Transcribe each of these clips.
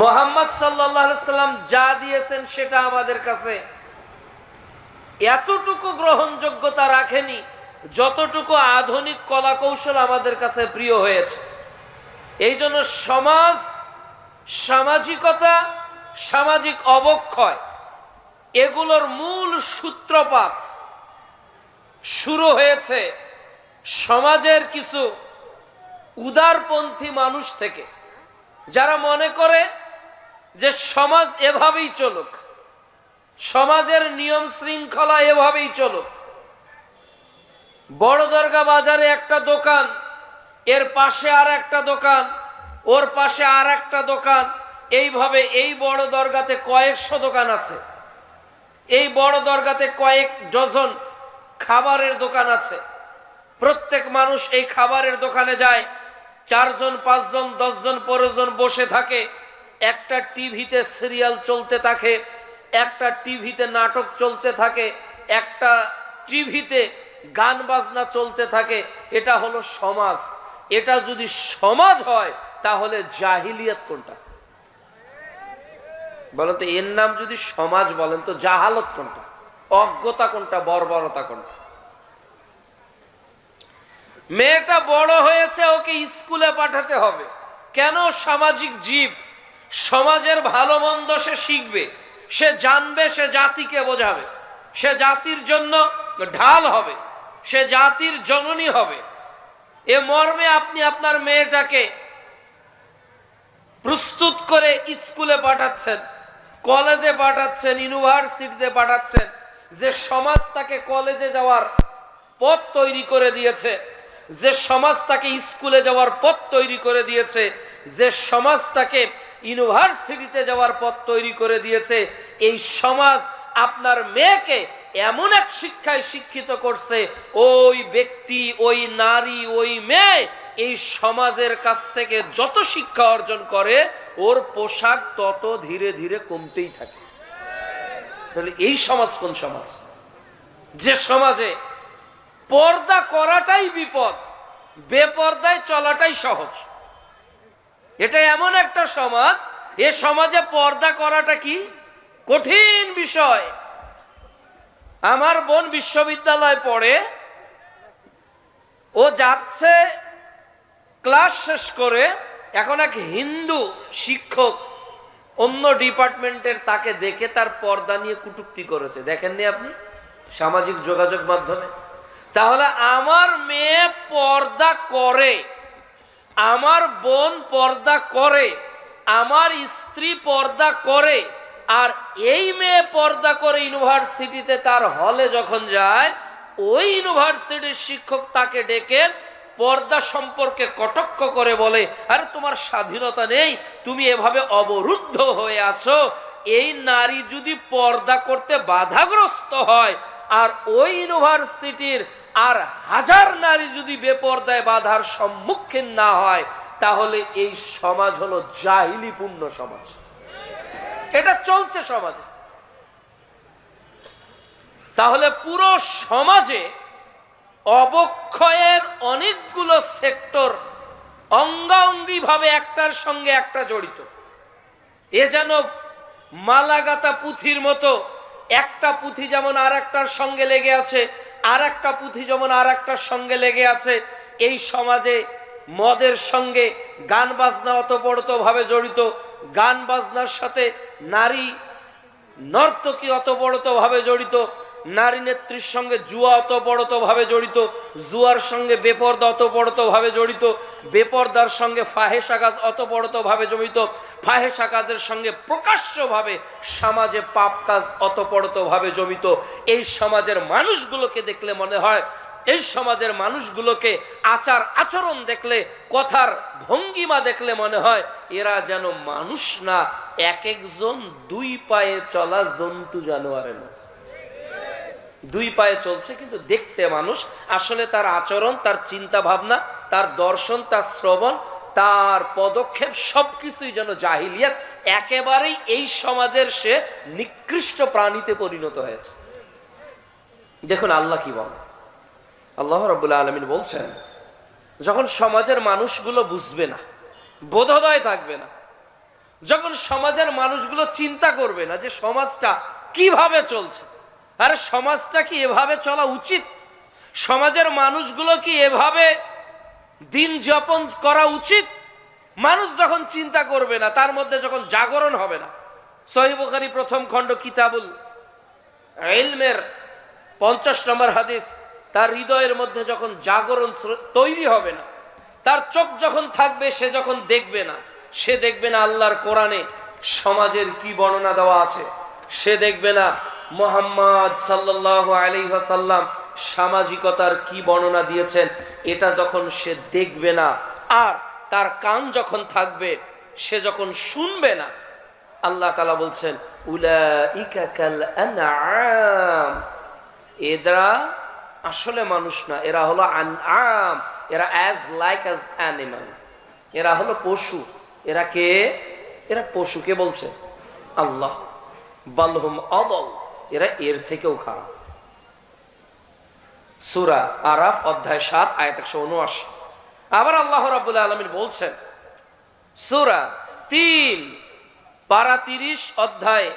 মুহাম্মদ সাল্লাল্লাহু আলাইহি সাল্লাম যা দিয়েছেন সেটা আমাদের কাছে এতটুকু গ্রহণযোগ্যতা রাখেনি যতটুকু আধুনিক কলা কৌশল আমাদের কাছে প্রিয় হয়েছে। এই জন্য সমাজ, সামাজিকতা, সামাজিক অবক্ষয় এগুলোর মূল সূত্রপাত শুরু হয়েছে সমাজের কিছু উদারপন্থী মানুষ থেকে, যারা মনে করে যে সমাজ এভাবেই চলুক, সমাজের নিয়ম শৃঙ্খলা এভাবেই চলুক। বড় দরগা বাজারে একটা দোকান, এর পাশে আর একটা দোকান, ওর পাশে আর একটা দোকান, এইভাবে এই বড় দরগাতে কয়েকশো দোকান আছে, এই বড় দরগাতে কয়েক ডজন খাবারের দোকান আছে। প্রত্যেক মানুষ এই খাবারের দোকানে যায়, 4 জন 5 জন 10 জন 15 জন বসে থাকে। একটা টিভিতে সিরিয়াল চলতে থাকে, একটা টিভিতে নাটক চলতে থাকে, একটা টিভিতে গান বাজনা চলতে থাকে। এটা হলো সমাজ। এটা যদি সমাজ হয় তাহলে জাহিলিয়াত কোনটা বলেন তো? এর নাম যদি সমাজ বলেন তো জাহালত কোনটা? অজ্ঞতা কোনটা? বর্বরতা কোনটা? মেয়েটা বড় হয়েছে, ওকে স্কুলে পাঠাতে হবে। কেন? সামাজিক জীব, সমাজের ভালো মন্দ সে শিখবে, সে জানবে, সে জাতিকে বোঝাবে, সে জাতির জন্য ঢাল হবে, সে জাতির জননী হবে। এ মর্মে আপনি আপনার মেয়েটাকে প্রস্তুত করে স্কুলে পাঠাচ্ছেন, কলেজে পাঠাচ্ছেন, ইউনিভার্সিটিতে পাঠাচ্ছেন। যে সমাজ তাকে কলেজে যাওয়ার পথ তৈরি করে দিয়েছে, যে সমাজ তাকে স্কুলে যাওয়ার পথ তৈরি করে দিয়েছে, যে সমাজ তাকে ইউনিভার্সিটিতে যাওয়ার পথ তৈরি করে দিয়েছে, এই সমাজ আপনার মেয়েকে এমন এক শিক্ষায় শিক্ষিত করছে, ওই ব্যক্তি, ওই নারী, ওই মেয়ে এই সমাজের কাছ থেকে যত শিক্ষা অর্জন করে, ওর পোশাক তত ধীরে ধীরে কমতেই থাকে। তাহলে এই সমাজ কোন সমাজ? যে সমাজে পর্দা করাটাই বিপদ, বেপর্দায় চলাটাই সহজ। এটা এমন একটা সমাজ, এ সমাজে পর্দা করাটা কি কঠিন বিষয়। আমার বোন বিশ্ববিদ্যালয়ে পড়ে, ও যাচ্ছে ক্লাস শেষ করে, এখন এক হিন্দু শিক্ষক অন্য ডিপার্টমেন্টের তাকে দেখে তার পর্দা নিয়ে কটূক্তি করেছে। দেখেননি আপনি সামাজিক যোগাযোগ মাধ্যমে? তাহলে আমার মেয়ে পর্দা করে, আমার বোন পর্দা করে, আমার স্ত্রী পর্দা করে, আর এই মেয়ে পর্দা করে ইউনিভার্সিটিতে তার হলে যখন যায়, ওই ইউনিভার্সিটির শিক্ষক তাকে ডেকে পর্দা সম্পর্কে কটাক্ষ করে বলে, আরে তোমার স্বাধীনতা নেই, তুমি এভাবে অবরুদ্ধ হয়ে আছো। এই নারী যদি পর্দা করতে বাধাগ্রস্ত হয়, আর ওই ইউনিভার্সিটির আর হাজার নারী যদি বেপর্দায় বাধার সম্মুখীন না হয়, তাহলে এই সমাজ হলো জাহিলিপূর্ণ সমাজ। এটা চলছে সমাজে। তাহলে পুরো সমাজে অবক্ষয়ের অনেকগুলো সেক্টর অঙ্গাঙ্গি ভাবে একটার সঙ্গে একটা জড়িত। এ যেন মালাগাতা পুঁথির মতো, একটা পুঁথি যেমন আর একটার সঙ্গে লেগে আছে, আর একটা পুঁথি যেমন আর একটার সঙ্গে লেগে আছে। এই সমাজে মদের সঙ্গে গান বাজনা অতপ্রতভাবে জড়িত, গান বাজনার সাথে নারী নর্তকী অতপ্রতভাবে জড়িত, নারী নেত্রীর সঙ্গে জুয়া অতপ্রতভাবে জড়িত, জুয়ার সঙ্গে বেপর্দা অতপ্রতভাবে জড়িত, বেপর্দার সঙ্গে ফাহেসা কাজ অতপ্রতভাবে জড়িত, ফাহেসা কাজের সঙ্গে প্রকাশ্যভাবে সমাজে পাপ কাজ অতপ্রতভাবে জড়িত। এই সমাজের মানুষগুলোকে দেখলে মনে হয়, এই সমাজের মানুষগুলোকে আচার আচরণ দেখলে, কথার ভঙ্গিমা দেখলে মনে হয় এরা যেন মানুষ না, এক একজন 2 পায়ে চলা জন্তু জানোয়ারের মতো। 2 পায়ে চলছে কিন্তু দেখতে মানুষ, আসলে তার আচরণ, তার চিন্তা ভাবনা, তার দর্শন, তার শ্রবণ, তার পদক্ষেপ সবকিছুই যেন জাহিলিয়াত। একেবারেই এই সমাজের সে নিকৃষ্ট প্রাণীতে পরিণত হয়েছে। দেখুন আল্লাহ কি বলেন। আল্লাহ রাব্বুল আলামিন বলছেন, যখন সমাজের মানুষগুলো বুঝবে না, বোধোদয় থাকবে না, যখন সমাজের মানুষগুলো চিন্তা করবে না যে সমাজটা কিভাবে চলছে, আরে সমাজটা কি এভাবে চলা উচিত, সমাজের মানুষগুলো কি এভাবে দিন যাপন করা উচিত, মানুষ যখন চিন্তা করবে না, তার মধ্যে যখন জাগরণ হবে না। সহিহ বুখারী প্রথম খণ্ড কিতাবুল ইলমের 50 নম্বর হাদিস, তার হৃদয়ের মধ্যে যখন জাগরণ তৈরি হবে না, তার চোখ যখন থাকবে, সে যখন দেখবে না, সে দেখবে না আল্লাহর কোরআনে সমাজের কি বর্ণনা দেওয়া আছে, সে দেখবে না মুহাম্মদ সাল্লাল্লাহু আলাইহি ওয়াসাল্লাম সামাজিকতার কি বর্ণনা দিয়েছেন, এটা যখন সে দেখবে না, আর তার কান যখন থাকবে, সে যখন শুনবে না, আল্লাহ তাআলা বলছেন উলাইকা কাল আনআম, এরা আসলে মানুষ না, এরা হলো আনআম, এরা অ্যাজ লাইক অ্যাজ অ্যানিমাল, এরা হলো পশু। এরা কে? এরা পশু। কে বলছে? আল্লাহ। বালহুম আদল, এরা এর থেকেও খারাপ। সূরা আরাফ অধ্যায় 7 আয়াত 179। আবার আল্লাহ রাব্বুল আলামিন বলছেন সূরা 3 পারা 30 অধ্যায়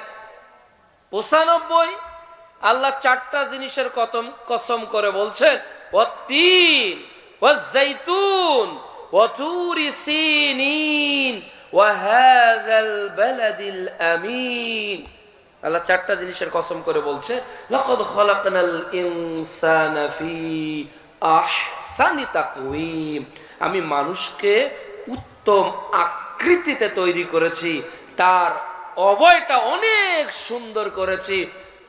95, আল্লাহ 4টা জিনিসের কসম করে বলছেন ওয়াত-তিন ওয়াজ-যাইতুন ওয়া তুরি সিনিন ওয়া হাযাল বালাদিল আমিন। আল্লাহ 4টা জিনিসের কসম করে বলছে লাকাদ খালাকনাল ইনসানা ফি আহসানি তাকওয়িম, আমি মানুষকে উত্তম আকৃতিতে তৈরি করেছি, তার অবয়টা অনেক সুন্দর করেছি।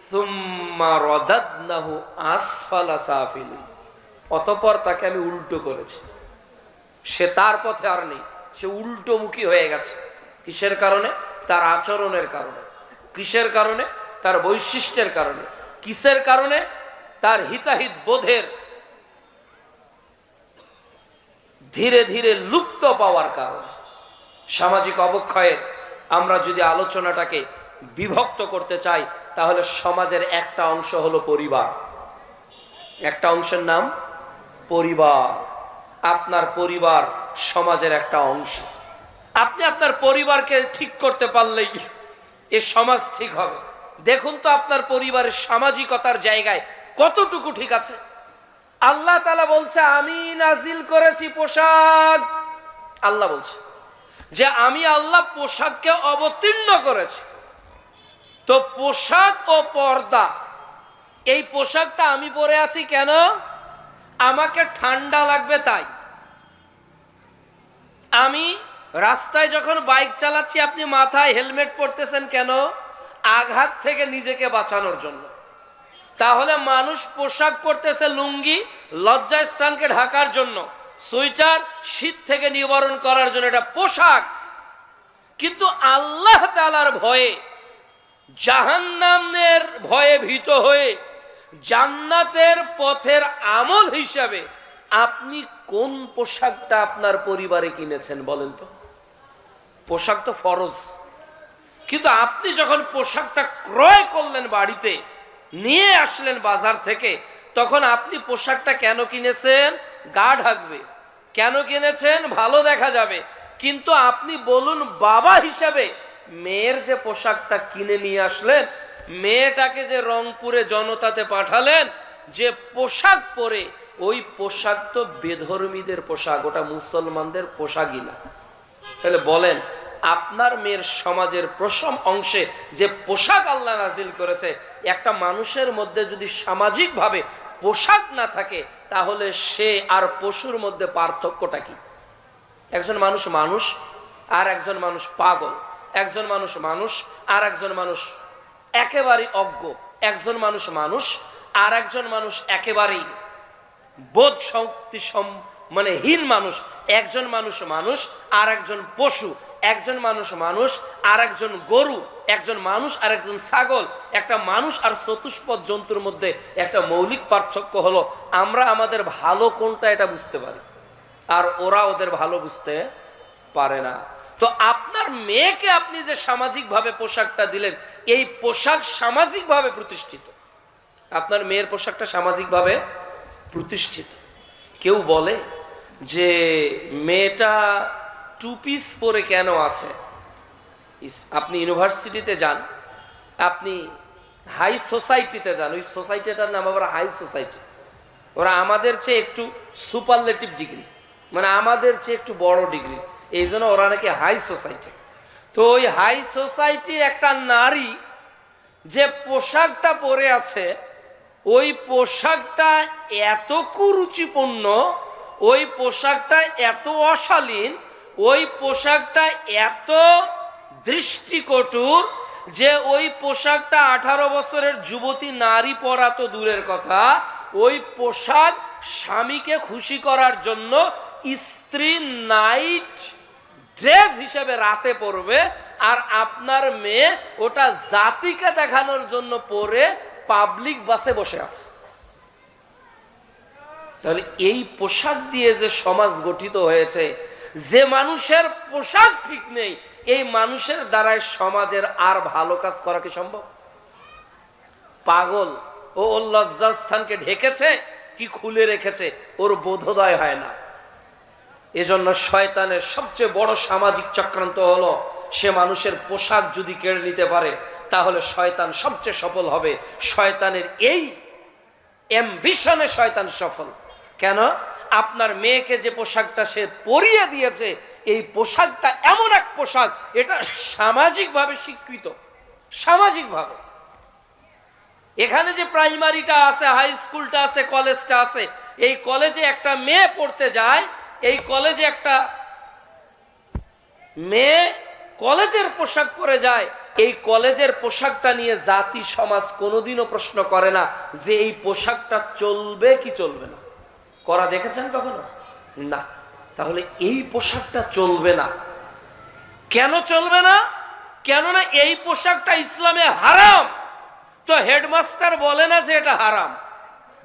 সুম্মা রাদাদনাহু আসফালা সাফিলিন, অতঃপর তাকে আমি উল্টো করেছি, সে তার পথে আর নেই, সে উল্টোমুখী হয়ে গেছে। কিসের কারণে? তার আচরণের কারণে। কিসের কারণে? তার বৈশিষ্ট্যের কারণে। কিসের কারণে? তার হিতাহিত বোধের ধীরে ধীরে লুপ্ত পাওয়ার কারণে। সামাজিক অবক্ষয়ের আমরা যদি আলোচনাটাকে বিভক্ত করতে চাই, তাহলে সমাজের একটা অংশ হলো পরিবার। একটা অংশের নাম পরিবার। আপনার পরিবার সমাজের একটা অংশ। আপনি আপনার পরিবারকে ঠিক করতে পারলেই এ সমাজ ঠিক হবে। দেখুন তো আপনার পরিবারের সামাজিকতার জায়গায় কতটুকু ঠিক আছে। আল্লাহ তাআলা বলছে আমি নাজিল করেছি পোশাক। আল্লাহ বলছে যে আমি আল্লাহ পোশাককে অবতীর্ণ করেছি। তো পোশাক ও পর্দা, এই পোশাকটা আমি পরে আছি কেন? আমাকে ঠান্ডা লাগবে তাই। আমি রাস্তায় যখন বাইক চালাচ্ছি, আপনি মাথায় হেলমেট পরতেছেন কেন? আঘাত থেকে নিজেকে বাঁচানোর জন্য। তাহলে মানুষ পোশাক পরতেছে লুঙ্গি লজ্জাস্থানকে ঢাকার জন্য, সোয়েটার শীত থেকে নিবারণ করার জন্য, এটা পোশাক। কিন্তু আল্লাহ তাআলার ভয়ে, জাহান্নামের ভয়ে ভীত হয়ে জান্নাতের পথের আমল হিসাবে আপনি কোন পোশাকটা আপনার পরিবারে কিনেছেন বলেন তো? পোশাক তো ফরজ, কিন্তু আপনি যখন পোশাকটা ক্রয় করলেন, বাড়িতে নিয়ে আসলেন বাজার থেকে, তখন আপনি পোশাকটা কেন কিনেছেন? গা ঢাকবে। কেন কিনেছেন? ভালো দেখা যাবে। কিন্তু আপনি বলুন বাবা হিসাবে মেয়ের যে পোশাকটা কিনে নিয়ে আসলেন, মেয়েটাকে যে রংপুরে জনতাতে পাঠালেন, যে পোশাক পরে, ওই পোশাক তো বেধর্মীদের পোশাক, ওটা মুসলমানদের পোশাকই না। তাহলে বলেন আপনার মেয়ের সমাজের প্রথম অংশে যে পোশাক আল্লাহ নাজিল করেছে, একটা মানুষের মধ্যে যদি সামাজিকভাবে পোশাক না থাকে, তাহলে সে আর পশুর মধ্যে পার্থক্যটা কি? একজন মানুষ মানুষ আর একজন মানুষ পাগল, একজন মানুষ মানুষ আর একজন মানুষ একেবারে অজ্ঞ, একজন মানুষ মানুষ আর একজন মানুষ একেবারেই বোধ শক্তি মানে হীন মানুষ, একজন মানুষ মানুষ আর একজন পশু, একজন মানুষ মানুষ আর একজন গরু, একজন মানুষ আর একজন ছাগল। একটা মানুষ আর চতুষ্পদ জন্তুর মধ্যে একটা মৌলিক পার্থক্য হলো আমরা আমাদের ভালো কোনটা এটা বুঝতে পারি, আর ওরা ওদের ভালো বুঝতে পারে না। তো আপনার মেয়েকে আপনি যে সামাজিকভাবে পোশাকটা দিলেন, এই পোশাক সামাজিকভাবে প্রতিষ্ঠিত। আপনার মেয়ের পোশাকটা সামাজিকভাবে প্রতিষ্ঠিত। কেউ বলে যে মেয়েটা টু পিস পরে কেন আছে? আপনি ইউনিভার্সিটিতে যান, আপনি হাই সোসাইটিতে যান, ওই সোসাইটিটার নাম আবার হাই সোসাইটি। ওরা আমাদের চেয়ে একটু সুপারলেটিভ ডিগ্রি, মানে আমাদের চেয়ে একটু বড় ডিগ্রি, এই জন্য ওরা নাকি হাই সোসাইটি। তো ওই হাই সোসাইটির একটা নারী যে পোশাকটা পরে আছে, ওই পোশাকটা এত কুরুচিপূর্ণ, ওই পোশাকটা এত অশালীন, ওই পোশাকটা এত দৃষ্টিকটুর যে ওই পোশাকটা 18 বছরের যুবতী নারী পরা তো দূরের কথা, ওই পোশাক স্বামীকে খুশি করার জন্য স্ত্রী নাইট ড্রেস হিসেবে রাতে পরবে, আর আপনার মেয়ে ওটা জাতিকে দেখানোর জন্য পরে পাবলিক বাসে বসে আছে। তাহলে এই পোশাক দিয়ে যে সমাজ গঠিত হয়েছে, যে মানুষের পোশাক ঠিক নেই, এই মানুষের দ্বারাই সমাজের আর ভালো কাজ করা কি সম্ভব? পাগল ও ওর লজ্জাস্থানকে ঢেকেছে কি খুলে রেখেছে ওর বোধোদয় হয় না। এজন্য শয়তানের সবচেয়ে বড় সামাজিক চক্রান্ত হলো, সে মানুষের পোশাক যদি কেড়ে নিতে পারে তাহলে শয়তান সবচেয়ে সফল হবে। শয়তানের এই অ্যাম্বিশনে শয়তান সফল। কেন? আপনার মেয়েকে যে পোশাকটা সে পরিয়ে দিয়েছে, এই পোশাকটা এমন এক পোশাক, এটা সামাজিকভাবে স্বীকৃত। সামাজিকভাবে এখানে যে প্রাইমারিটা আছে, হাই স্কুলটা আছে, কলেজটা আছে, এই কলেজে একটা মেয়ে পড়তে যায়, এই কলেজে একটা মেয়ে কলেজের পোশাক পরে যায়, এই কলেজের পোশাকটা নিয়ে জাতি সমাজ কোনোদিনও প্রশ্ন করে না যে এই পোশাকটা চলবে কি চলবে না। করা দেখেছেন কখনো? না। তাহলে এই পোশাকটা চলবে না। কেন চলবে না? কেননা এই পোশাকটা ইসলামে হারাম। তো হেডমাস্টার বলে না যে এটা হারাম,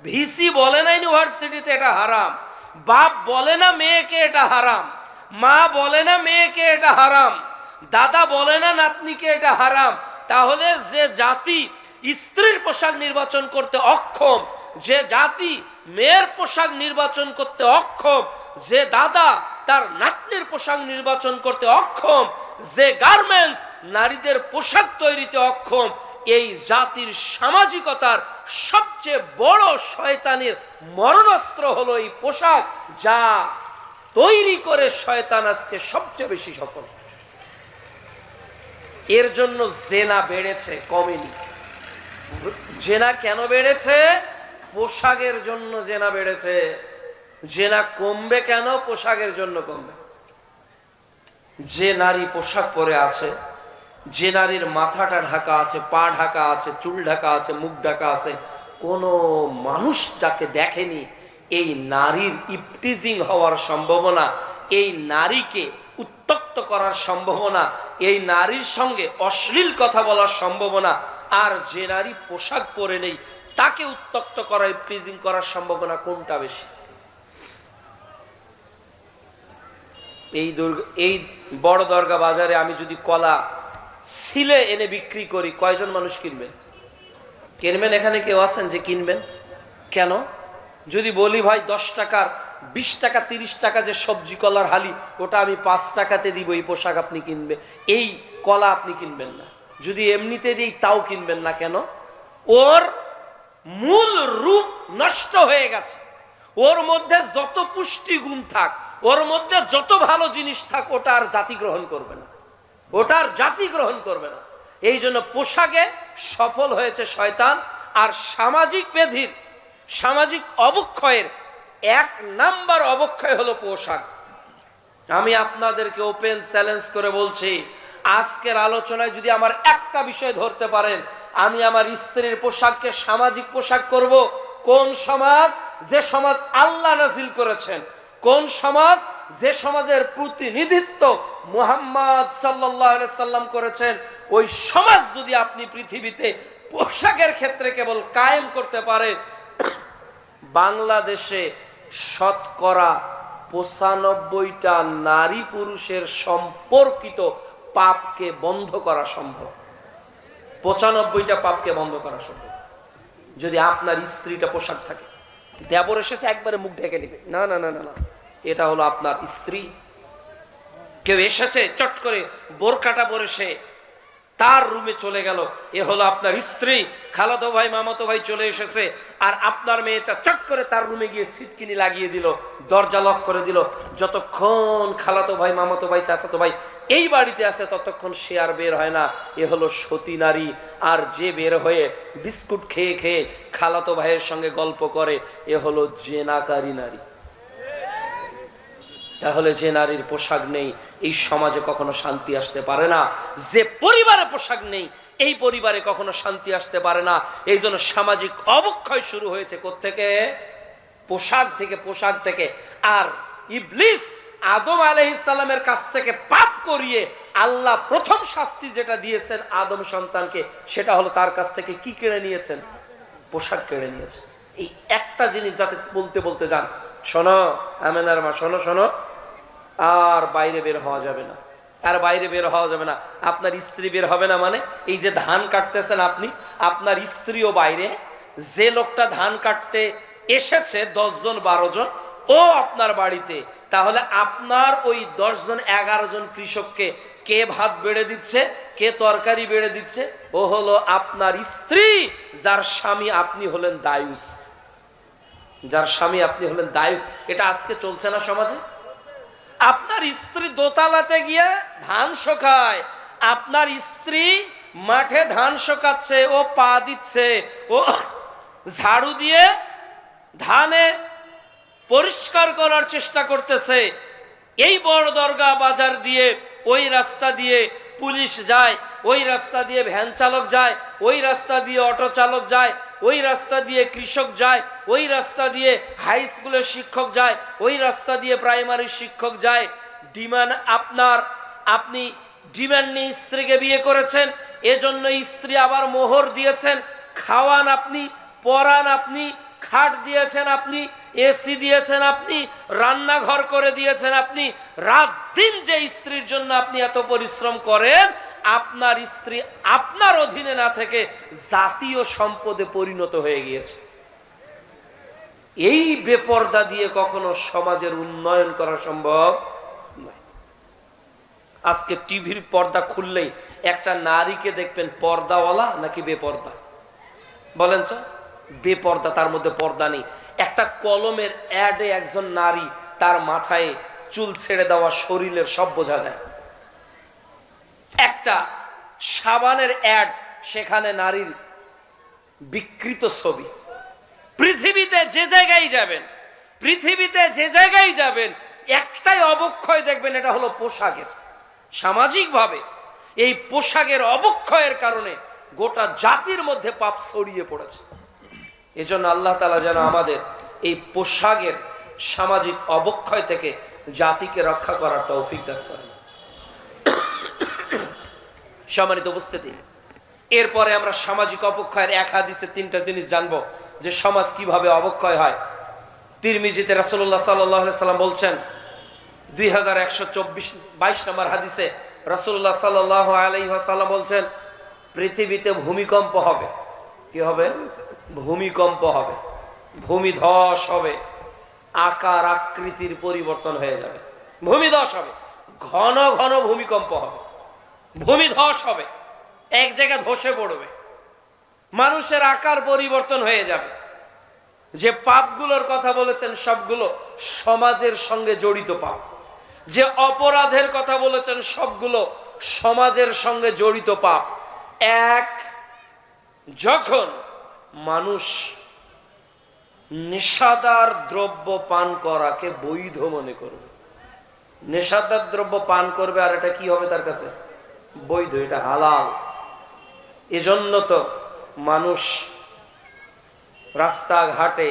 ভিসি বলে না ইউনিভার্সিটিতে এটা হারাম, বাপ বলে না মেয়েকে এটা হারাম, মা বলে না মেয়েকে এটা হারাম, দাদা বলে না নাতনিকে এটা হারাম। তাহলে যে জাতি স্ত্রীর পোশাক নির্বাচন করতে অক্ষম, যে জাতি মেয়ের পোশাক নির্বাচন করতে অক্ষম, যে দাদা তার নাতনির পোশাক নির্বাচন করতে অক্ষম, যে গার্মেন্টস নারীদের পোশাক তৈরিতে অক্ষম, এই জাতির সামাজিকতার সবচেয়ে বড় শয়তানের মরণাস্ত্র হলো এই পোশাক, যা তৈরি করে শয়তান আজকে সবচেয়ে বেশি সফল। এর জন্য জেনা বেড়েছে, কমেনি। জেনা কেন বেড়েছে? পোশাকের জন্য জেনা বেড়েছে। জেনা কমবে কেন? পোশাকের জন্য কমবে। যে নারী পোশাক পরে আছে, যে নারীর মাথাটা ঢাকা আছে, পা ঢাকা আছে, চুল ঢাকা আছে, মুখ ঢাকা আছে, কোনো মানুষ যাকে দেখেনি, এই নারীর ইপটিজিং হওয়ার সম্ভাবনা, এই নারীকে উত্তক্ত করার সম্ভাবনা, এই নারীর সঙ্গে অশ্লীল কথা বলার সম্ভাবনা, আর যে নারী পোশাক পরে নেই তাকে উত্তক্ত করা, ইপটিজিং করার সম্ভাবনা কোনটা বেশি? এই বড় দরগা বাজারে আমি যদি কলা সিলে এনে বিক্রি করি, কয়জন মানুষ কিনবেন? কিনবেন? এখানে কেউ আছেন যে কিনবেন? কেন? যদি বলি ভাই 10 টাকার 20 টাকা 30 টাকা যে সবজি কলার হালি, ওটা আমি 5 টাকাতে দিব, এই পোশাক আপনি কিনবে, এই কলা আপনি কিনবেন না। যদি এমনিতে দিই তাও কিনবেন না। কেন? ওর মূল রূপ নষ্ট হয়ে গেছে। ওর মধ্যে যত পুষ্টিগুণ থাক, ওর মধ্যে যত ভালো জিনিস থাক, ওটা আর জাতি গ্রহণ করবে না, ওটার জাতি গ্রহণ করবে না। এই জন্য পোশাকে সফল হয়েছে শয়তান। আর সামাজিক ব্যাধির, সামাজিক অবক্ষয়ের 1 নাম্বার অবক্ষয় হলো পোশাক। আমি আপনাদেরকে ওপেন চ্যালেঞ্জ করে বলছি, আজকের আলোচনায় যদি আমার একটা বিষয় ধরতে পারেন, আমি আমার স্ত্রীর পোশাককে সামাজিক পোশাক করব। কোন সমাজ? যে সমাজ আল্লাহ নাজিল করেছেন। কোন সমাজ? যে সমাজের প্রতিনিধিত্ব মুহাম্মদ সাল্লাল্লাহু আলাইহি সাল্লাম করেছেন। ওই সমাজ যদি আপনি পৃথিবীতে পোশাকের ক্ষেত্রে কেবল কায়েম করতে পারেন, বাংলাদেশে শতকরা 95টা নারী পুরুষের সম্পর্কিত পাপকে বন্ধ করা সম্ভব। 95টা পাপকে বন্ধ করা সম্ভব যদি আপনার স্ত্রীটা পোশাক থাকে। দেবর এসেছে একবারে মুখ ঢেকে নেবে, না না না না না, এটা হলো আপনার স্ত্রী। কেউ এসেছে চট করে বোরকাটা পরে সে তার রুমে চলে গেল, এ হলো আপনার স্ত্রী। খালাতো ভাই মামাতো ভাই চলে এসেছে, আর আপনার মেয়েটা চট করে তার রুমে গিয়ে সিটকিনি লাগিয়ে দিল, দরজা লক করে দিল। যতক্ষণ খালাতো ভাই মামাতো ভাই চাচাতো ভাই এই বাড়িতে আছে ততক্ষণ সে আর বের হয় না, এ হলো সতী নারী। আর যে বের হয়ে বিস্কুট খেয়ে খেয়ে খালাতো ভাইয়ের সঙ্গে গল্প করে, এ হলো জেনাকারী নারী। তাহলে যে নারীর পোশাক নেই এই সমাজে কখনো শান্তি আসতে পারে না, যে পরিবারে পোশাক নেই এই পরিবারে কখনো শান্তি আসতে পারে না। এই জন্য সামাজিক অবক্ষয় শুরু হয়েছে কোত্থেকে? পোশাক থেকে, পোশাক থেকে। আর ইবলিস আদম আলাইহিস সালামের কাছ থেকে পাপ করিয়ে আল্লাহ প্রথম শাস্তি যেটা দিয়েছেন আদম সন্তানকে, সেটা হলো তার কাছ থেকে কি কেড়ে নিয়েছেন? পোশাক কেড়ে নিয়েছেন। এই একটা জিনিস যাতে বলতে বলতে যান, শোনো আমেনার মা, শোনো শোনো, আর বাইরে বের হওয়া যাবে না, আর বাইরে বের হওয়া যাবে না। আপনার স্ত্রী বের হবে না মানে? এই যে ধান কাটতেছেন আপনি, আপনার স্ত্রীও বাইরে। যে লোকটা ধান কাটতে এসেছে 10 জন 12 জন, ও আপনার বাড়িতে। তাহলে আপনার ওই 10 জন 11 জন কৃষককে কে ভাত বেড়ে দিচ্ছে, কে তরকারি বেড়ে দিচ্ছে? ও হলো আপনার স্ত্রী, যার স্বামী আপনি হলেন দায়ুস। যার স্বামী আপনি হলেন দায়ুস। এটা আজকে চলছে না সমাজে? আপনার স্ত্রী দোতলাতে গিয়ে ধান শোকায়, আপনার স্ত্রী মাঠে ধান শোকাচ্ছে, ও পা দিচ্ছে, ও ঝাড়ু দিয়ে ধানে পরিষ্কার করার চেষ্টা করতেছে। এই বড় দরগা বাজার দিয়ে ওই রাস্তা দিয়ে পুলিশ যায়, ওই রাস্তা দিয়ে ভ্যান চালক যায়, ওই রাস্তা দিয়ে অটো চালক যায়, ওই রাস্তা দিয়ে কৃষক যায়, ওই রাস্তা দিয়ে হাই স্কুলের শিক্ষক যায়, ওই রাস্তা দিয়ে প্রাইমারি শিক্ষক যায়। ডিমান্ড আপনার, আপনি ডিমান্ড নিয়ে স্ত্রীকে বিয়ে করেছেন, এজন্য স্ত্রী আবার মোহর দিয়েছেন। খাওয়ান আপনি, পরান আপনি, খাট দিয়েছেন আপনি, এসি দিয়েছেন আপনি, রান্নাঘর করে দিয়েছেন আপনি। রাত দিন যে স্ত্রীর জন্য আপনি এত পরিশ্রম করেন, আপনার স্ত্রী আপনার অধীনে না থেকে জাতীয় সম্পদে পরিণত হয়ে গিয়েছে। এই বেপর্দা দিয়ে কখনো সমাজের উন্নয়ন করা সম্ভব নয়। আজকে টিভির পর্দা খুললেই একটা নারীকে দেখবেন পর্দাওয়ালা নাকি বেপর্দা? বলেন তো। বেপর্দা, তার মধ্যে পর্দা নেই। একটা কলমের অ্যাডে একজন নারী, তার মাথায় চুল ছেড়ে দেওয়া, শরীরের সব বোঝা যায়। একটা সাবানের অ্যাড, সেখানে নারীর বিকৃত ছবি। পৃথিবীতে যে জায়গায় যাবেন, পৃথিবীতে যে জায়গায় যাবেন, একটাই অবক্ষয় দেখবেন, এটা হলো পোশাকের। সামাজিকভাবে এই পোশাকের অবক্ষয়ের কারণে গোটা জাতির মধ্যে পাপ ছড়িয়ে পড়েছে। এজন্য আল্লাহ তাআলা যেন আমাদের এই পোশাকের সামাজিক অবক্ষয় থেকে জাতিকে রক্ষা করার তৌফিক দান করেন। সম্মানিত উপস্থিতি, এরপরে আমরা সামাজিক অবক্ষয়ের এক হাদিসে 3টা জিনিস জানবো যে সমাজ কিভাবে অবক্ষয় হয়। তিরমিজিতে রাসূলুল্লাহ সাল্লাল্লাহু আলাইহি সাল্লাম বলছেন, 2122 নম্বর হাদিসে রাসূলুল্লাহ সাল্লাল্লাহু আলাইহি ওয়াসাল্লাম বলছেন, পৃথিবীতে ভূমিকম্প হবে। কি হবে? ভূমিকম্প হবে, ভূমিধস হবে, আকার আকৃতির পরিবর্তন হয়ে যাবে, ভূমিধস হবে, ঘন ঘন ভূমিকম্প হবে, ভূমিধস হবে, এক জায়গায় ধসে পড়বে, মানুষের আকার পরিবর্তন হয়ে যাবে। যে পাপগুলোর কথা বলেছেন সবগুলো সমাজের সঙ্গে জড়িত পাপ। যে অপরাধের কথা বলেছেন সবগুলো সমাজের সঙ্গে জড়িত পাপ। এক, যখন মানুষ নেশাদার দ্রব্য পান করাকে বৈধ মনে করবে, নেশাদার দ্রব্য পান করবে, আর এটা কি হবে তার কাছে? বৈধ, এটা হালাল। এজন্য তো মানুষ রাস্তাঘাটে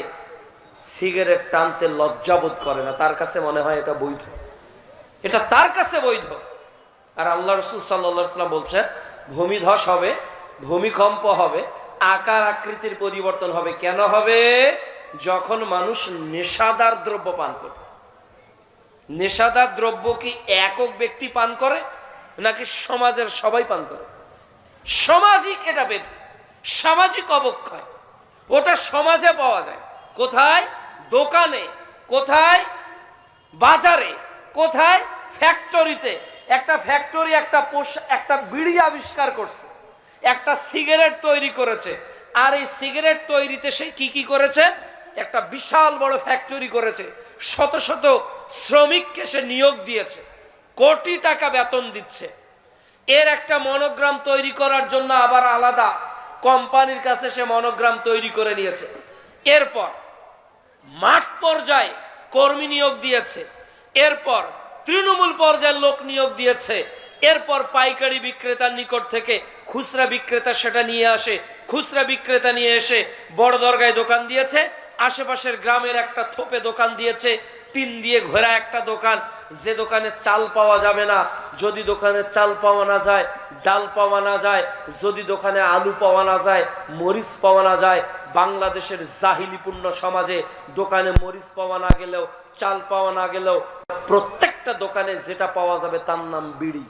সিগারেট টানতে লজ্জাবোধ করে না, তার কাছে মনে হয় এটা বৈধ, এটা তার কাছে বৈধ। আর আল্লাহ রাসূল সাল্লাল্লাহু আলাইহি ওয়াসাল্লাম বলছেন, ভূমিধস হবে, ভূমিকম্প হবে, আকার আকৃতির পরিবর্তন হবে। কেন হবে? যখন মানুষ নেশাদার দ্রব্য পান করে। নেশাদার দ্রব্য কি একক ব্যক্তি পান করে নাকি সমাজের সবাই পান করে? সামাজিক, এটা বেদ, সামাজিক অবক্ষয়। ওটা সমাজে পাওয়া যায়। কোথায়? দোকানে, কোথায়? বাজারে, কোথায়? ফ্যাক্টরিতে, একটা ফ্যাক্টরি একটা বিড়ি আবিষ্কার করছে, একটা সিগারেট তৈরি করেছে। আর এই সিগারেট তৈরিতে সে কি কি করেছে? একটা বিশাল বড় ফ্যাক্টরি করেছে, শত শত শ্রমিককে সে নিয়োগ দিয়েছে, কোটি টাকা বেতন দিচ্ছে। এর একটা মনোগ্রাম তৈরি করার জন্য আবার আলাদা কোম্পানির কাছে সে মনোগ্রাম তৈরি করে নিয়েছে। এরপর মাঠ পর্যায়ে কর্মী নিয়োগ দিয়েছে, এরপর তৃণমূল পর্যায়ের লোক নিয়োগ দিয়েছে, এরপর পাইকারি বিক্রেতার নিকট থেকে খুচরা বিক্রেতা সেটা নিয়ে আসে, খুচরা বিক্রেতা নিয়ে এসে বড় দরগায় দোকান দিয়েছে, আশেপাশের গ্রামের একটা থোপে দোকান দিয়েছে, টিন দিয়ে ঘেরা একটা দোকান, যে দোকানে চাল পাওয়া যাবে না, যদি দোকানে চাল পাওয়া না যায়, ডাল পাওয়া না যায়, যদি দোকানে আলু পাওয়া না যায়, মরিচ পাওয়া না যায়। বাংলাদেশের জাহিলিপূর্ণ সমাজে দোকানে মরিচ পাওয়া না গেলেও, চাল পাওয়া না গেলেও, প্রত্যেকটা দোকানে যেটা পাওয়া যাবে তার নাম বিড়ি।